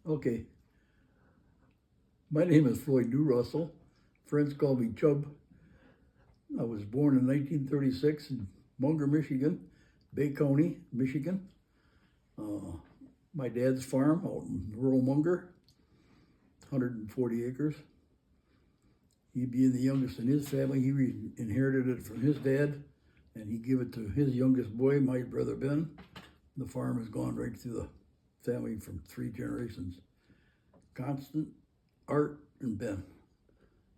Okay, my name is Floyd Dew Russell. Friends call me Chub. I was born in 1936 in Munger, Michigan, Bay County, Michigan. Uh, my dad's farm out in rural Munger, 140 acres. He being the youngest in his family, he inherited it from his dad, and he gave it to his youngest boy, my brother Ben. The farm has gone right through the family from 3 generations. Constant, Art, and Ben.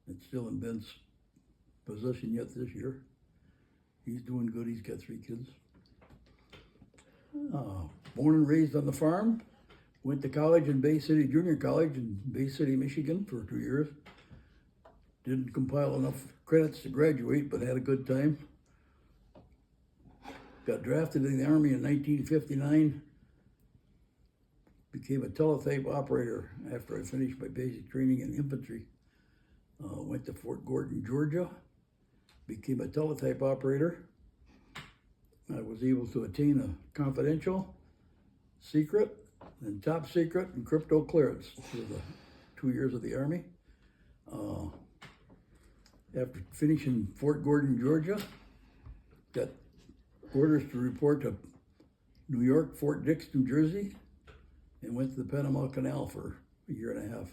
It's still in Ben's possession yet this year. He's doing good. He's got 3 kids. Born and raised on the farm. Went to college in Bay City Junior College in Bay City, Michigan for 2 years. Didn't compile enough credits to graduate, but had a good time. Got drafted in the Army in 1959. Became a teletype operator after I finished my basic training in infantry. Went to Fort Gordon, Georgia. Became a teletype operator. I was able to attain a confidential, secret, and top secret and crypto clearance through the 2 years of the Army. After finishing Fort Gordon, Georgia, got orders to report to New York, Fort Dix, New Jersey, and went to the Panama Canal for a year and a half.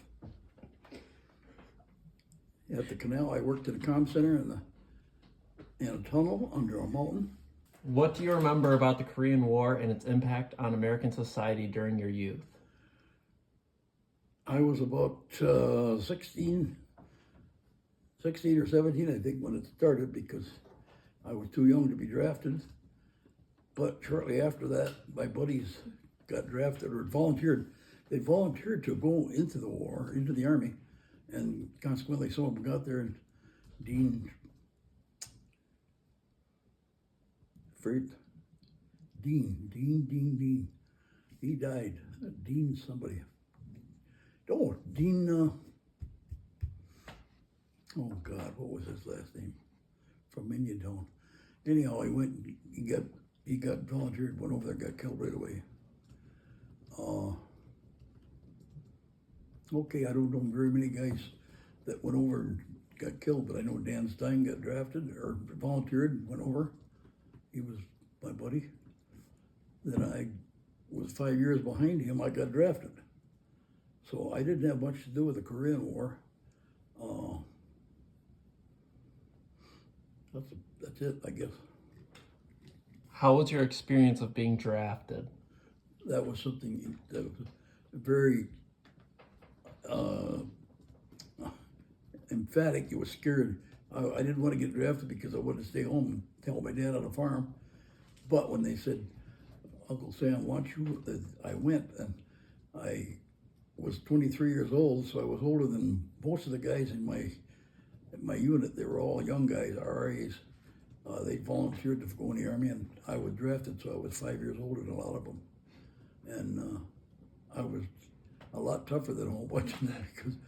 At the canal, I worked at a comm center in a tunnel under a mountain. What do you remember about the Korean War and its impact on American society during your youth? I was about 16 or 17, I think, when it started, because I was too young to be drafted. But shortly after that, my buddies got drafted or volunteered. They volunteered to go into the war, into the Army, and consequently some of them got there. And Dean he died. Dean somebody. Oh, Dean, oh God, what was his last name? From Indiantown. Anyhow, he got volunteered, went over there, got killed right away. Okay, I don't know very many guys that went over and got killed, but I know Dan Stein got drafted or volunteered and went over. He was my buddy. Then I was 5 years behind him. I got drafted. So I didn't have much to do with the Korean War. That's it, I guess. How was your experience of being drafted? That was something that was very emphatic. It was scared. I didn't want to get drafted because I wanted to stay home and tell my dad on the farm. But when they said, Uncle Sam wants you, I went, and I was 23 years old, so I was older than most of the guys in my unit. They were all young guys, RAs. They volunteered to go in the Army, and I was drafted, so I was 5 years older than a lot of them. And I was a lot tougher than a whole bunch of them because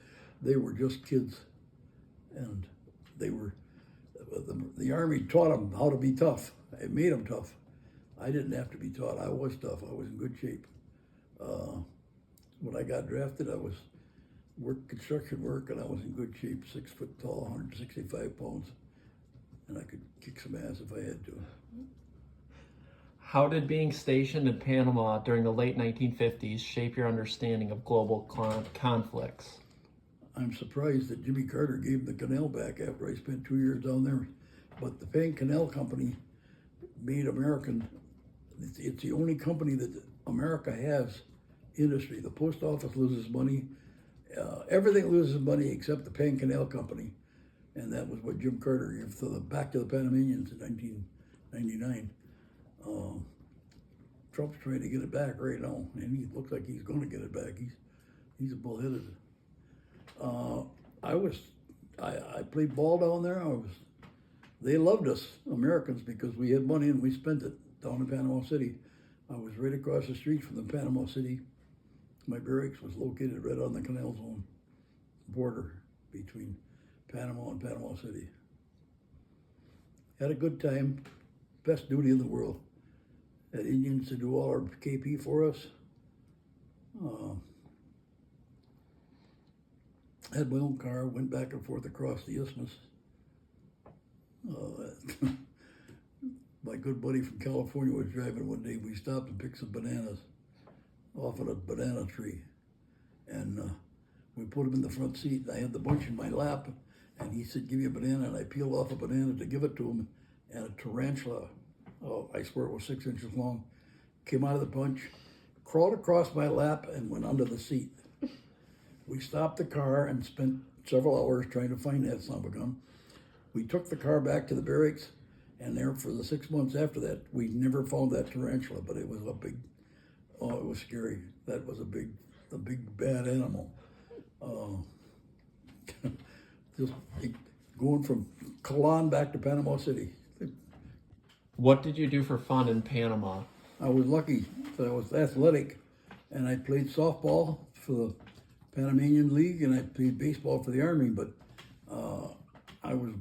they were just kids, and they were. The Army taught them how to be tough. It made them tough. I didn't have to be taught. I was tough. I was in good shape. When I got drafted, I was construction work, and I was in good shape. 6 foot tall, 165 pounds, and I could kick some ass if I had to. How did being stationed in Panama during the late 1950s shape your understanding of global conflicts? I'm surprised that Jimmy Carter gave the canal back after I spent 2 years down there. But the Panama Canal Company made American. It's the only company that America has industry. The post office loses money. Everything loses money except the Panama Canal Company. And that was what Jim Carter gave back to the Panamanians in 1999. Trump's trying to get it back right now, and he looks like he's going to get it back. He's a bullheaded. I played ball down there. They loved us, Americans, because we had money and we spent it down in Panama City. I was right across the street from the Panama City. My barracks was located right on the Canal Zone border between Panama and Panama City. Had a good time. Best duty in the world. Had Indians to do all our KP for us. Had my own car, went back and forth across the isthmus. My good buddy from California was driving one day. We stopped and picked some bananas off of a banana tree. And we put them in the front seat. I had the bunch in my lap, and he said, "Give me a banana." And I peeled off a banana to give it to him. And a tarantula, oh, I swear it was 6 inches long, came out of the bunch, crawled across my lap, and went under the seat. We stopped the car and spent several hours trying to find that son of a gun. We took the car back to the barracks, and there for the 6 months after that, we never found that tarantula, but it was a big, oh, it was scary. That was a big bad animal. Just going from Colon back to Panama City. What did you do for fun in Panama? I was lucky that I was athletic, and I played softball for the Panamanian League, and I played baseball for the Army, but I was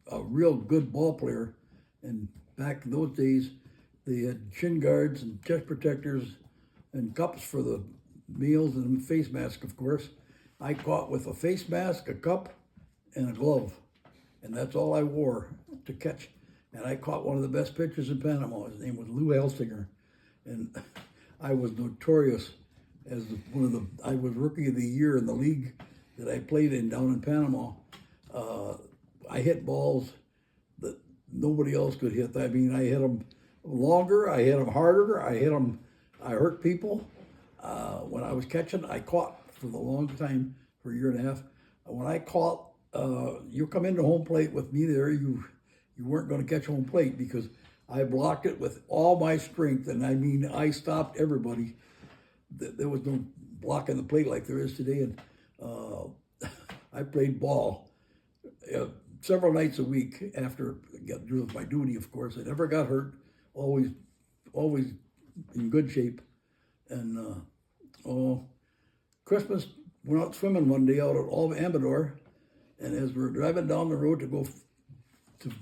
a real good ball player. And back in those days, they had shin guards and chest protectors and cups for the meals and a face mask, of course. I caught with a face mask, a cup, and a glove. And that's all I wore to catch. And I caught one of the best pitchers in Panama. His name was Lou Helsinger. And I was notorious as I was rookie of the year in the league that I played in down in Panama. I hit balls that nobody else could hit. I mean, I hit them longer, I hit them harder, I hurt people. When I was catching, I caught for the long time, for a year and a half. When I caught, you come into home plate with me there, you weren't going to catch home plate because I blocked it with all my strength. And I mean, I stopped everybody. There was no blocking the plate like there is today. And I played ball several nights a week after I got through with my duty, of course. I never got hurt, always in good shape. And Christmas, went out swimming one day out at Amador, and as we were driving down the road to go to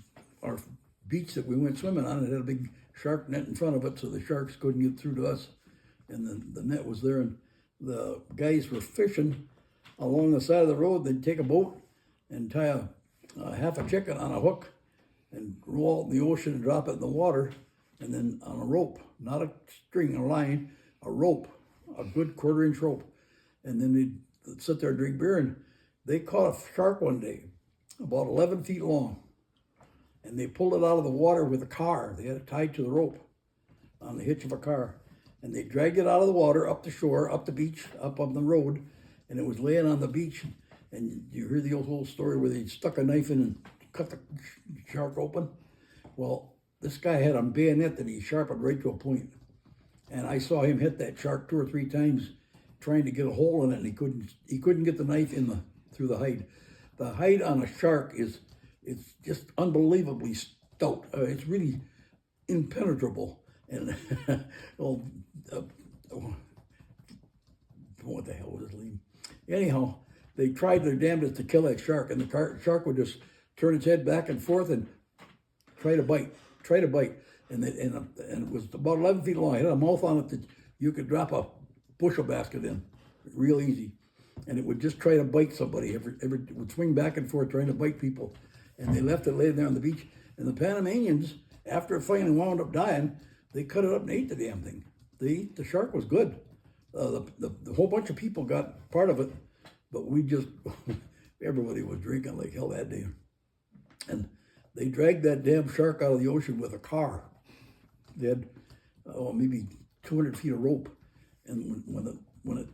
our beach that we went swimming on, it had a big shark net in front of it, so the sharks couldn't get through to us, and the net was there, and the guys were fishing along the side of the road. They'd take a boat and tie a half a chicken on a hook and roll out in the ocean and drop it in the water, and then on a rope, not a string, a line, a rope, a good 1/4-inch rope. And then they'd sit there and drink beer, and they caught a shark one day, about 11 feet long. And they pulled it out of the water with a car. They had it tied to the rope on the hitch of a car. And they dragged it out of the water, up the shore, up the beach, up on the road, and it was laying on the beach. And you hear the old story where they stuck a knife in and cut the shark open? Well, this guy had a bayonet that he sharpened right to a point. And I saw him hit that shark 2 or 3 times trying to get a hole in it, and he couldn't get the knife through the hide. The hide on a shark it's just unbelievably stout. It's really impenetrable. And what the hell was his name? Anyhow, they tried their damnedest to kill that shark, and the shark would just turn its head back and forth and try to bite. And it was about 11 feet long. It had a mouth on it that you could drop a bushel basket in, real easy. And it would just try to bite somebody. It would swing back and forth trying to bite people. And they left it laying there on the beach. And the Panamanians, after it finally wound up dying, they cut it up and ate the damn thing. The shark was good. The whole bunch of people got part of it, but everybody was drinking like hell that day. And they dragged that damn shark out of the ocean with a car. They had maybe 200 feet of rope. And when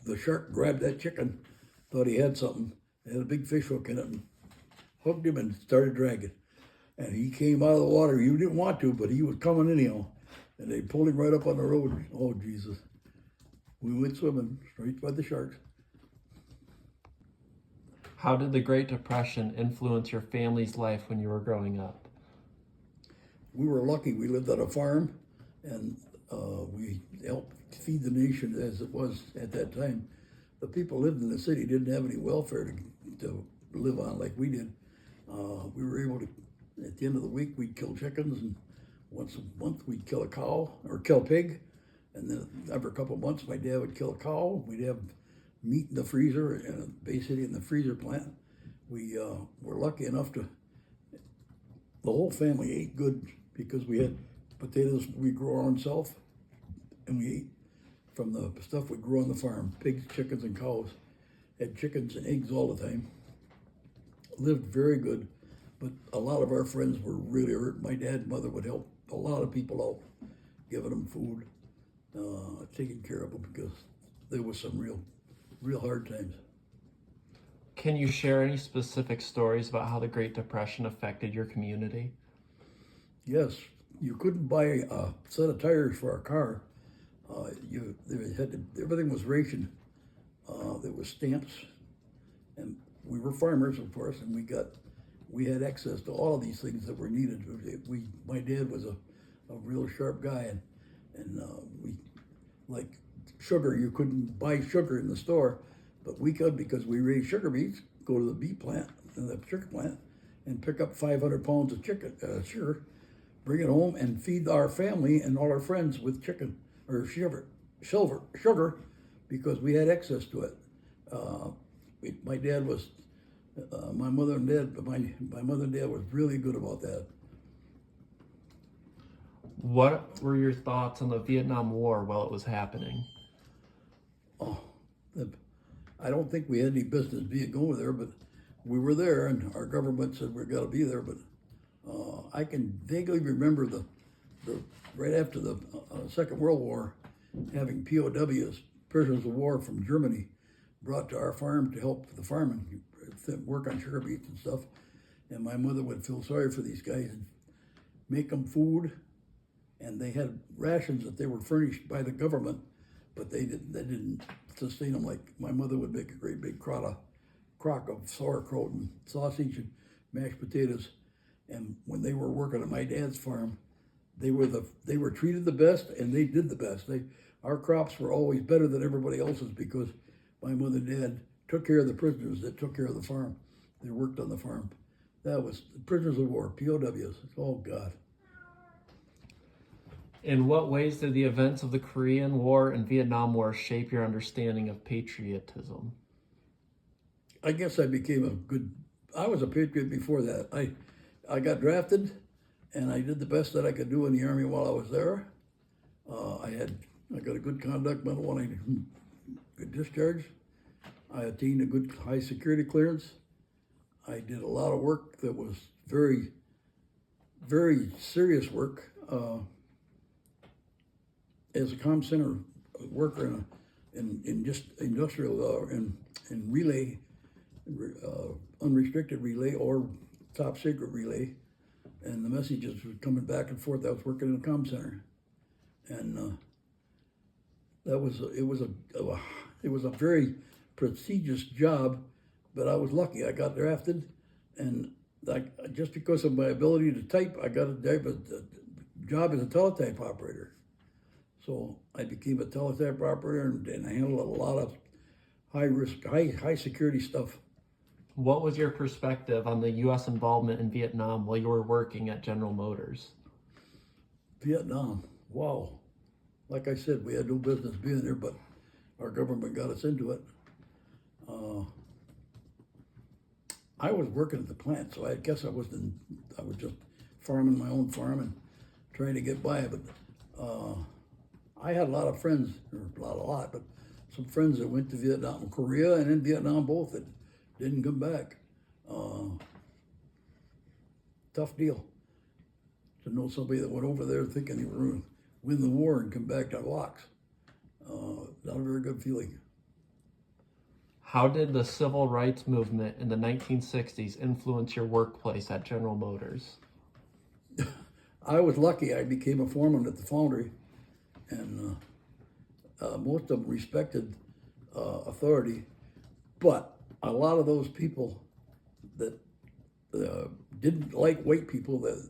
the shark grabbed that chicken, thought he had something, it had a big fish hook in it, and hooked him and started dragging. And he came out of the water. You didn't want to, but he was coming anyhow. And they pulled him right up on the road. Oh, Jesus. We went swimming straight by the sharks. How did the Great Depression influence your family's life when you were growing up? We were lucky. We lived on a farm, and we helped feed the nation as it was at that time. The people lived in the city didn't have any welfare to live on like we did. We were able to, at the end of the week, we'd kill chickens, and once a month we'd kill a cow or kill a pig, and then every couple of months my dad would kill a cow. We'd have meat in the freezer and basically in the freezer plant. We were lucky enough to, the whole family ate good because we had potatoes we grow our own self, and we ate from the stuff we grew on the farm, pigs, chickens, and cows. Had chickens and eggs all the time. Lived very good, but a lot of our friends were really hurt. My dad and mother would help a lot of people out, giving them food, taking care of them because there was some real hard times. Can you share any specific stories about how the Great Depression affected your community? Yes, you couldn't buy a set of tires for a car. Everything was rationed. There was stamps, and we were farmers, of course, and we had access to all of these things that were needed. My dad was a real sharp guy, and we, like sugar, you couldn't buy sugar in the store, but we could because we raised sugar beets. Go to the beet plant, the sugar plant, and pick up 500 pounds of sugar, bring it home, and feed our family and all our friends with chicken or sugar, because we had access to it. My dad was, my mother and dad was really good about that. What were your thoughts on the Vietnam War while it was happening? I don't think we had any business going there, but we were there, and our government said we've got to be there. But I can vaguely remember the right after the Second World War, having POWs, prisoners of war from Germany, brought to our farm to help the farming, work on sugar beets and stuff. And my mother would feel sorry for these guys and make them food. And they had rations that they were furnished by the government, but they didn't sustain them. Like my mother would make a great big crock of sauerkraut and sausage and mashed potatoes. And when they were working at my dad's farm, they were treated the best, and they did the best. Our crops were always better than everybody else's because my mother and dad took care of the prisoners that took care of the farm. They worked on the farm. That was prisoners of war, POWs. Oh God. In what ways did the events of the Korean War and Vietnam War shape your understanding of patriotism? I guess I was a patriot before that. I got drafted, and I did the best that I could do in the Army while I was there. I got a good conduct medal when I got discharged. I attained a good high security clearance. I did a lot of work that was very, very serious work. As a comm center worker in just industrial in relay, unrestricted relay or top secret relay, and the messages were coming back and forth. I was working in a comm center, and it was a very prestigious job, but I was lucky. I got drafted, and just because of my ability to type, I got a job as a teletype operator. So I became a teletype operator, and I handled a lot of high risk, high security stuff. What was your perspective on the U.S. involvement in Vietnam while you were working at General Motors? Vietnam, wow. Like I said, we had no business being there, but our government got us into it. I was working at the plant, so I guess I was just farming my own farm and trying to get by. But I had a lot of friends, but some friends that went to Vietnam, Korea, and in Vietnam both that didn't come back. Tough deal to know somebody that went over there thinking they were going to win the war and come back to locks. Not a very good feeling. How did the civil rights movement in the 1960s influence your workplace at General Motors? I was lucky. I became a foreman at the foundry, and most of them respected authority, but a lot of those people that didn't like white people, that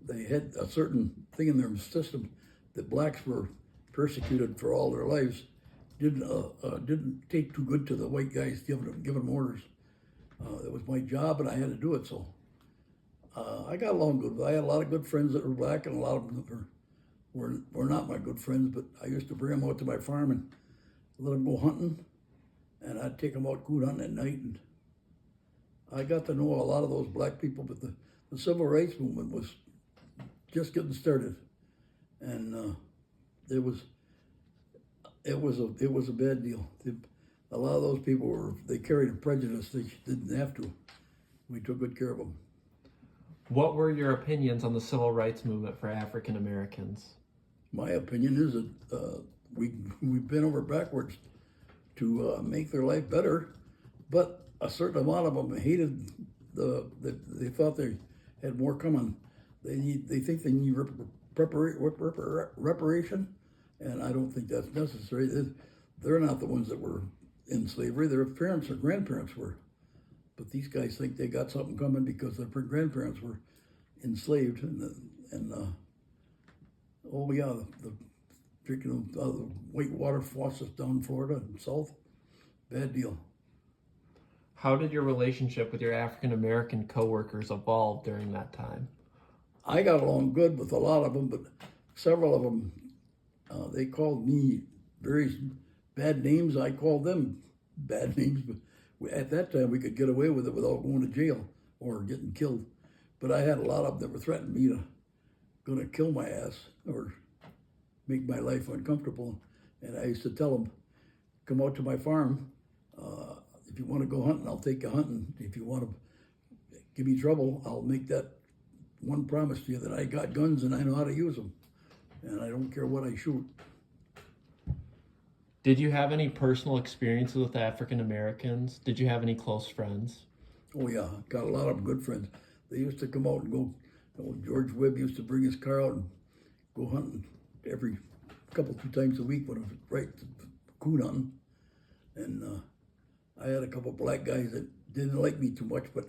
they had a certain thing in their system that blacks were persecuted for all their lives, didn't take too good to the white guys giving them orders. It was my job, and I had to do it. So I got along good. I had a lot of good friends that were black, and a lot of them that were not my good friends. But I used to bring them out to my farm and let them go hunting, and I'd take them out coon hunting at night, and I got to know a lot of those black people, but the civil rights movement was just getting started, and it was a bad deal. A lot of those people they carried a prejudice they didn't have to. We took good care of them. What were your opinions on the civil rights movement for African Americans? My opinion is that we've been over backwards to make their life better, but a certain amount of them hated they thought they had more coming. They think they need reparation, and I don't think that's necessary. They're not the ones that were in slavery. Their parents or grandparents were. But these guys think they got something coming because their grandparents were enslaved, oh yeah, the drinking of the white water faucets down Florida and south, bad deal. How did your relationship with your African American coworkers evolve during that time? I got along good with a lot of them, but several of them, they called me very bad names. I called them bad names, but at that time we could get away with it without going to jail or getting killed. But I had a lot of them that were threatening me to gonna kill my ass or make my life uncomfortable. And I used to tell them, come out to my farm. If you want to go hunting, I'll take you hunting. If you want to give me trouble, I'll make that one promise to you that I got guns and I know how to use them. And I don't care what I shoot. Did you have any personal experiences with African Americans? Did you have any close friends? Oh yeah, got a lot of good friends. They used to come out and go. George Webb used to bring his car out and go hunting every two times a week when it was right coon hunting. And I had a couple of black guys that didn't like me too much, but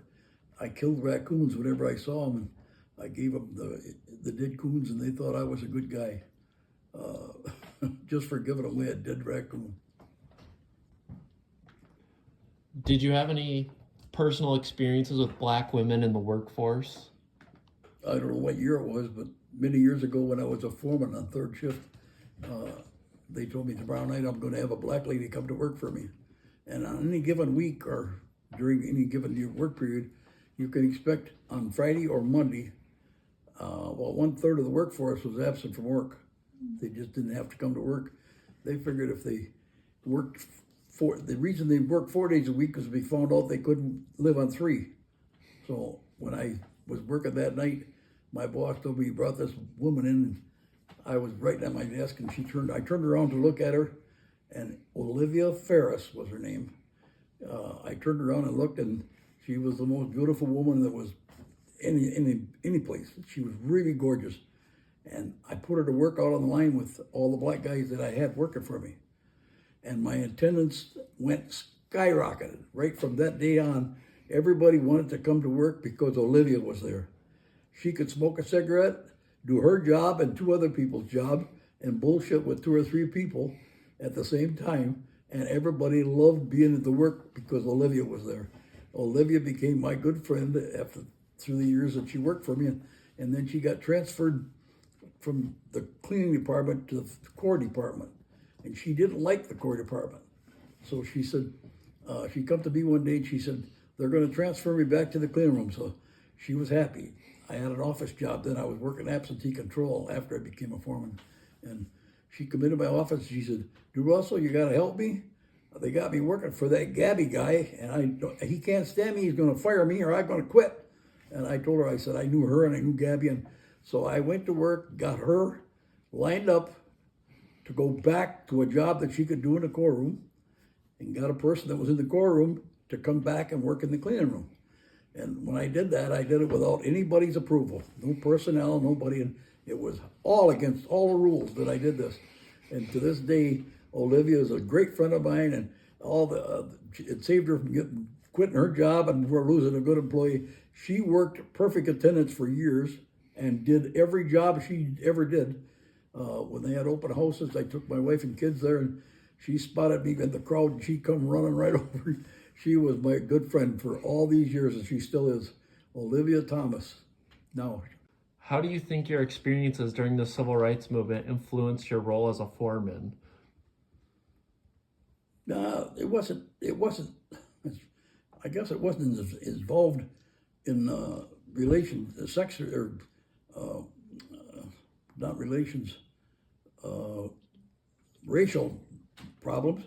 I killed raccoons whenever I saw them, and I gave them the dead coons, and they thought I was a good guy, just for giving away a dead raccoon. Did you have any personal experiences with black women in the workforce? I don't know what year it was, but many years ago when I was a foreman on third shift, they told me tomorrow night I'm going to have a black lady come to work for me. And on any given week or during any given work period, you can expect on Friday or Monday, 1/3 of the workforce was absent from work. They just didn't have to come to work. They figured if they worked the reason they worked 4 days a week was we found out they couldn't live on 3. So when I was working that night, my boss told me he brought this woman in, and I was right at my desk, and I turned around to look at her, and Olivia Ferris was her name. I turned around and looked, and she was the most beautiful woman that was any place. She was really gorgeous. And I put her to work out on the line with all the black guys that I had working for me. And my attendance went skyrocketed. Right from that day on, everybody wanted to come to work because Olivia was there. She could smoke a cigarette, do her job and 2 other people's job, and bullshit with 2 or 3 people at the same time, and everybody loved being at the work because Olivia was there. Olivia became my good friend through the years that she worked for me, and then she got transferred from the cleaning department to the core department, and she didn't like the core department. So she said, she come to me one day and she said, they're going to transfer me back to the clean room. So she was happy. I had an office job then. I was working absentee control after I became a foreman, and she come into my office and she said, DeRussell, you got to help me. They got me working for that Gabby guy, and he can't stand me. He's going to fire me or I'm going to quit. And I told her, I said, I knew her and I knew Gabby. And so I went to work, got her lined up to go back to a job that she could do in the core room, and got a person that was in the core room to come back and work in the cleaning room. And when I did that, I did it without anybody's approval. No personnel, nobody. And it was all against all the rules that I did this. And to this day, Olivia is a great friend of mine, and it saved her from quitting her job and we're losing a good employee. She worked perfect attendance for years and did every job she ever did. When they had open houses, I took my wife and kids there, and she spotted me in the crowd, and she come running right over. She was my good friend for all these years, and she still is. Olivia Thomas. Now, how do you think your experiences during the civil rights movement influenced your role as a foreman? It wasn't. It wasn't. I guess it wasn't involved in relations, sex or uh, not relations, uh, racial problems.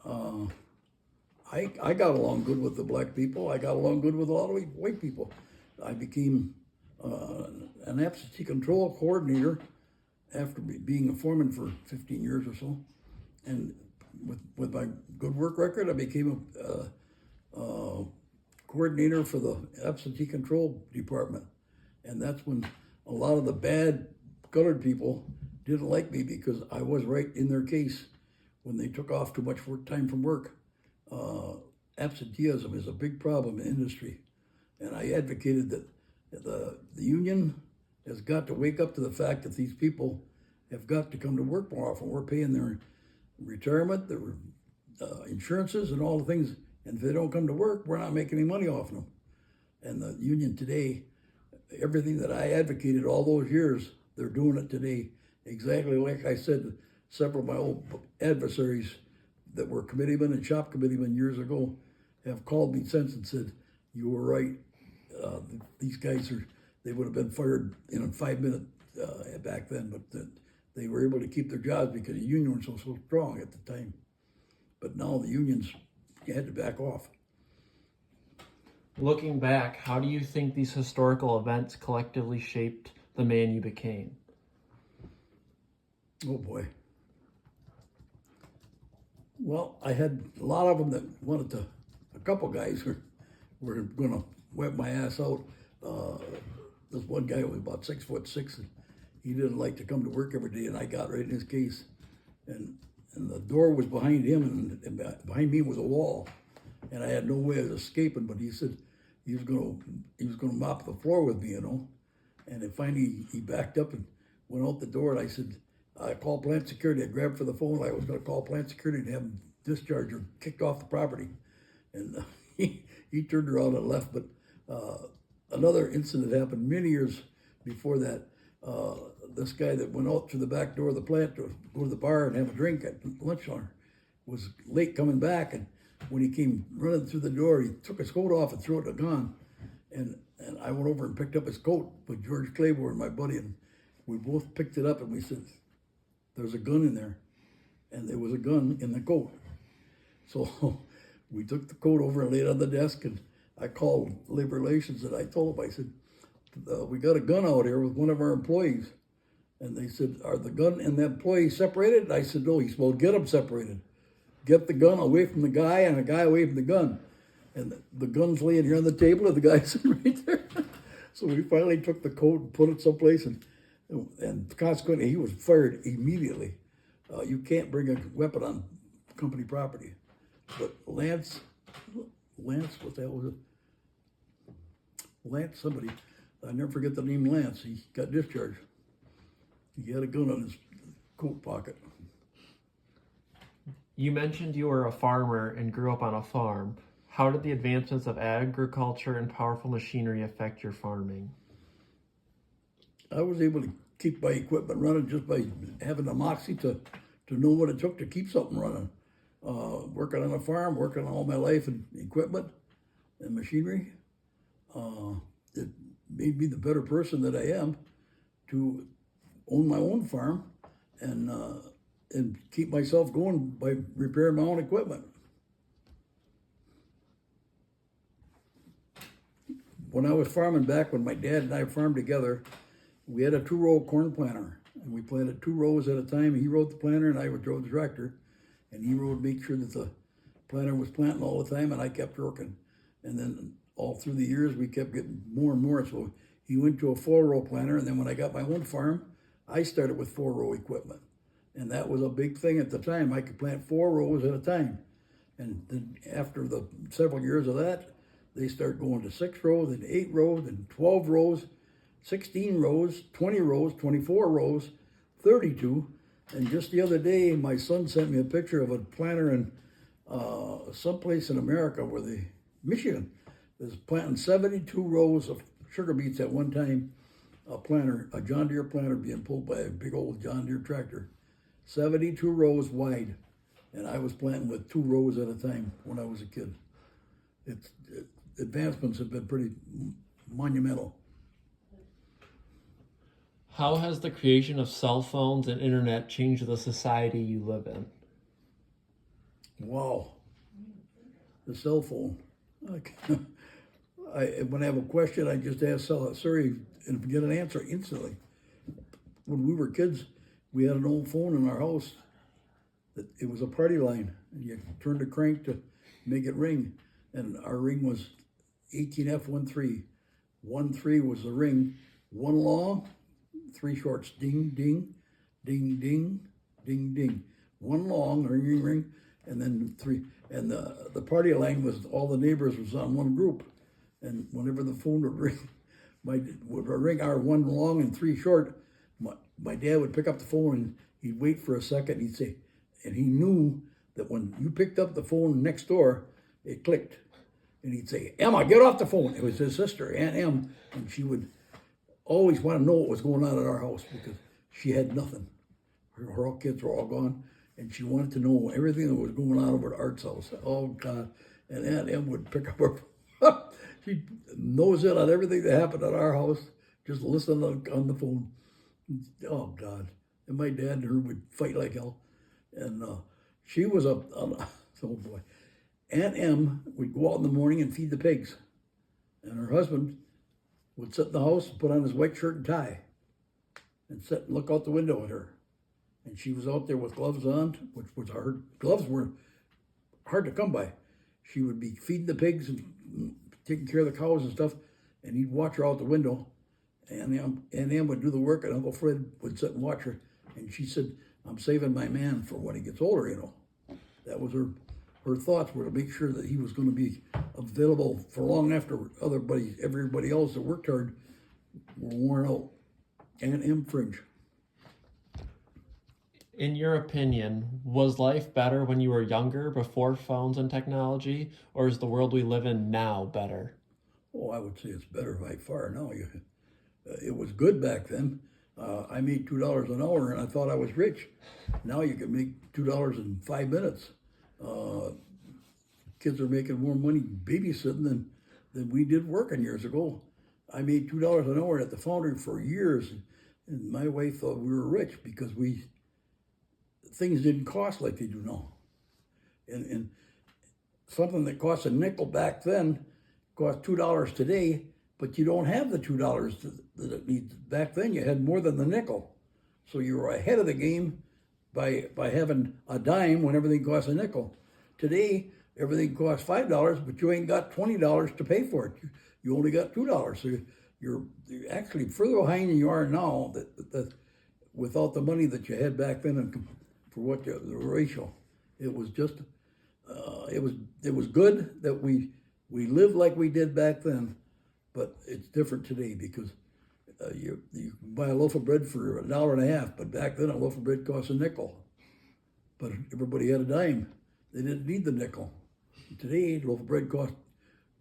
Uh, I got along good with the black people. I got along good with a lot of white people. I became uh, an absentee control coordinator after being a foreman for 15 years or so. And with my good work record, I became a coordinator for the absentee control department. And that's when a lot of the bad colored people didn't like me because I was right in their case when they took off too much work time from work. Absenteeism is a big problem in industry. And I advocated that the union has got to wake up to the fact that these people have got to come to work more often. We're paying their retirement, their insurances, and all the things. And if they don't come to work, we're not making any money off them. And the union today, everything that I advocated all those years, they're doing it today. Exactly like I said, several of my old adversaries that were committeemen and shop committeemen years ago have called me since and said, you were right. These guys they would have been fired in 5 minutes back then, but they were able to keep their jobs because the union was so strong at the time. But now the unions had to back off. Looking back, how do you think these historical events collectively shaped the man you became? Oh boy. Well, I had a lot of them that wanted to, a couple guys were going to wet my ass out. This one guy was about 6'6", and he didn't like to come to work every day, and I got right in his case. And the door was behind him, and behind me was a wall, and I had no way of escaping. But he said he was gonna mop the floor with me, you know. And then finally he backed up and went out the door, and I said, I called plant security. I grabbed for the phone. I was going to call plant security and have them discharged or kicked off the property. And he turned around and left. But another incident happened many years before that. This guy that went out through the back door of the plant to go to the bar and have a drink at lunch hour was late coming back. And when he came running through the door, he took his coat off and threw it in a gun. And I went over and picked up his coat with George Claiborne, my buddy, and we both picked it up and we said, there's a gun in there. And there was a gun in the coat. So we took the coat over and laid it on the desk, and I called Labor Relations and I told them, I said, we got a gun out here with one of our employees. And they said, are the gun and the employee separated? And I said, no. He said, well, get them separated. Get the gun away from the guy and the guy away from the gun. And the gun's laying here on the table and the guy's sitting right there. So we finally took the coat and put it someplace, and consequently, he was fired immediately. You can't bring a weapon on company property. But Lance, what the hell was it? Lance, somebody, I never forget the name Lance. He got discharged. He had a gun in his coat pocket. You mentioned you were a farmer and grew up on a farm. How did the advancements of agriculture and powerful machinery affect your farming? I was able to keep my equipment running just by having the moxie to know what it took to keep something running. Working on a farm, working all my life in equipment and machinery, it made me the better person that I am to own my own farm and keep myself going by repairing my own equipment. When I was farming back, when my dad and I farmed together, we had a 2-row corn planter, and we planted 2 rows at a time. He rode the planter, and I drove the tractor, and he rode, make sure that the planter was planting all the time, and I kept working. And then all through the years, we kept getting more and more. So he went to a 4-row planter, and then when I got my own farm, I started with 4-row equipment, and that was a big thing at the time. I could plant 4 rows at a time, and then after the several years of that, they start going to 6 rows and 8 rows and 12 rows, 16 rows, 20 rows, 24 rows, 32. And just the other day, my son sent me a picture of a planter in someplace in America Michigan, is planting 72 rows of sugar beets at one time. A John Deere planter being pulled by a big old John Deere tractor. 72 rows wide. and I was planting with 2 rows at a time when I was a kid. Advancements have been pretty monumental. How has the creation of cell phones and internet changed the society you live in? Wow, the cell phone. When I have a question, I just ask Siri and get an answer instantly. When we were kids, we had an old phone in our house. It was a party line, and you turned the crank to make it ring. And our ring was 18F13. 13 was the ring. 1 long, 3 shorts. Ding, ding, ding, ding, ding, ding. 1 long, ring, ring, ring, and then 3. And the party line was all the neighbors was on one group. And whenever the phone would ring, would ring our 1 long and 3 short, my dad would pick up the phone and he'd wait for a second. He'd say, and he knew that when you picked up the phone next door, it clicked. And he'd say, Emma, get off the phone. It was his sister, Aunt Em, and she would always want to know what was going on at our house because she had nothing. Her kids were all gone, and she wanted to know everything that was going on over at Art's house. Oh, God. And Aunt Em would pick up her she knows in on everything that happened at our house, just listen on the phone. Oh, God. And my dad and her would fight like hell. And she was oh, boy. Aunt Em would go out in the morning and feed the pigs. And her husband would sit in the house and put on his white shirt and tie and sit and look out the window at her. And she was out there with gloves on, which was hard. Gloves were hard to come by. She would be feeding the pigs and taking care of the cows and stuff, and he'd watch her out the window. And Aunt Em would do the work, and Uncle Fred would sit and watch her. And she said, I'm saving my man for when he gets older, you know. That was her thoughts were to make sure that he was going to be available for long after everybody else that worked hard were worn out. Aunt Em Fringe. In your opinion, was life better when you were younger, before phones and technology, or is the world we live in now better? Oh, I would say it's better by far now. It was good back then. I made $2 an hour, and I thought I was rich. Now you can make $2 in 5 minutes. Kids are making more money babysitting than we did working years ago. I made $2 an hour at the foundry for years, and my wife thought we were rich because things didn't cost like they do now. And something that cost a nickel back then cost $2 today, but you don't have the $2 that it needs. Back then you had more than the nickel. So you were ahead of the game by having a dime when everything costs a nickel. Today, everything costs $5, but you ain't got $20 to pay for it. You only got $2. So you're actually further behind than you are now that without the money that you had back then and for what the ratio. It was just, it was good that we lived like we did back then, but it's different today because you can buy a loaf of bread for $1.50, but back then a loaf of bread cost a nickel. But everybody had a dime. They didn't need the nickel. Today, a loaf of bread costs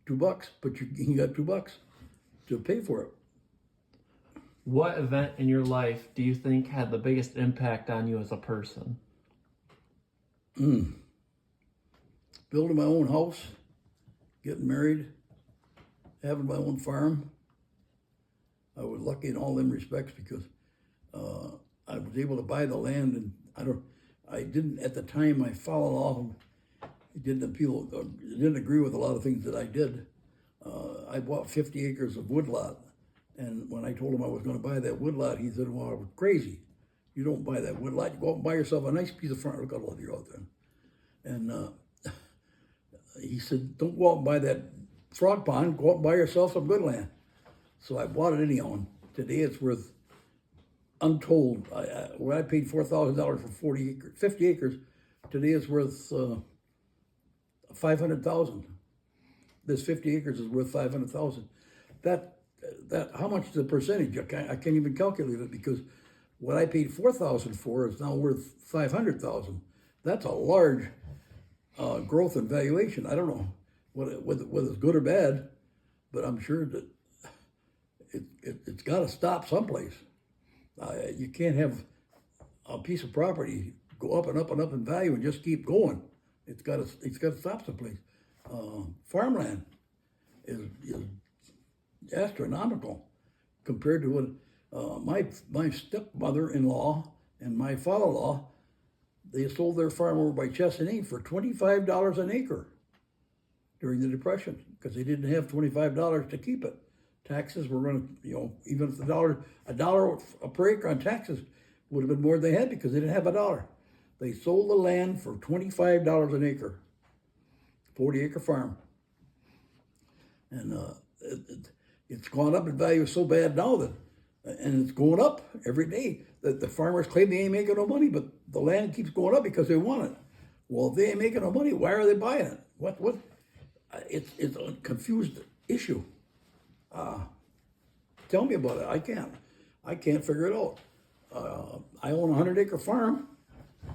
$2, but you got $2 to pay for it. What event in your life do you think had the biggest impact on you as a person? Building my own house, getting married, having my own farm. I was lucky in all them respects because I was able to buy the land, and I didn't at the time. I followed along. It didn't agree with a lot of things that I did. I bought 50 acres of woodlot, and when I told him I was going to buy that woodlot, he said, "Well, I was crazy. You don't buy that woodlot. You go out and buy yourself a nice piece of front." Look, I love you out there. And he said, "Don't go out and buy that frog pond. Go out and buy yourself some good land." So I bought it anyhow. And today it's worth untold. When I paid $4,000 for 50 acres, today it's worth $500,000. This 50 acres is worth $500,000. That how much is the percentage? I can't even calculate it because what I paid $4,000 for is now worth $500,000. That's a large growth in valuation. I don't know whether it's good or bad, but I'm sure that it's got to stop someplace. You can't have a piece of property go up and up and up in value and just keep going. It's got to stop someplace. Farmland is astronomical compared to what my stepmother-in-law and my father-in-law, they sold their farm over by Chesaning for $25 an acre during the Depression because they didn't have $25 to keep it. Taxes were running, even if a dollar per acre on taxes would have been more than they had because they didn't have a dollar. They sold the land for $25 an acre, 40-acre farm. And it's gone up in value so bad now and it's going up every day. That the farmers claim they ain't making no money, but the land keeps going up because they want it. Well, if they ain't making no money, why are they buying it? What? It's a confused issue. Tell me about it. I can't figure it out. I own a 100-acre farm,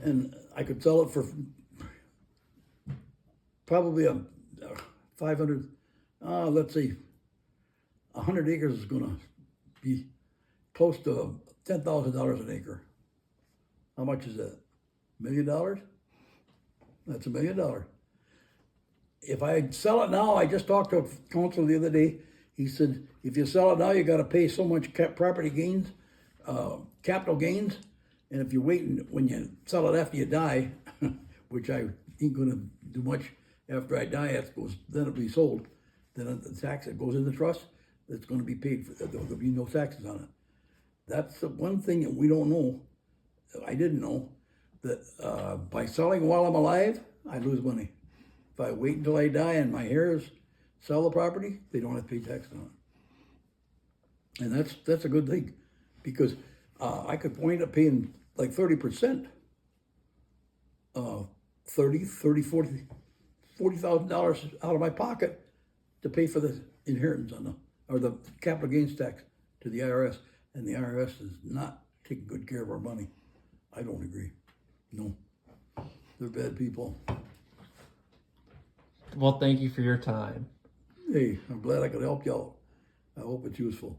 and I could sell it for probably a 500. Let's see, 100 acres is going to be close to $10,000 an acre. How much is that? $1 million? That's $1 million. If I sell it now, I just talked to a counselor the other day. He said, if you sell it now, you got to pay so much property gains, capital gains. And if you wait when you sell it after you die, which I ain't going to do much after I die, then it'll be sold. Then the tax that goes in the trust, it's going to be paid for. There'll be no taxes on it. That's the one thing that we don't know. I didn't know that by selling while I'm alive, I lose money. If I wait until I die and my heirs sell the property, they don't have to pay tax on it. And that's a good thing because I could wind up paying like 30%, $40,000 out of my pocket to pay for the inheritance or the capital gains tax to the IRS. And the IRS is not taking good care of our money. I don't agree. No. They're bad people. Well, thank you for your time. Hey, I'm glad I could help you out. I hope it's useful.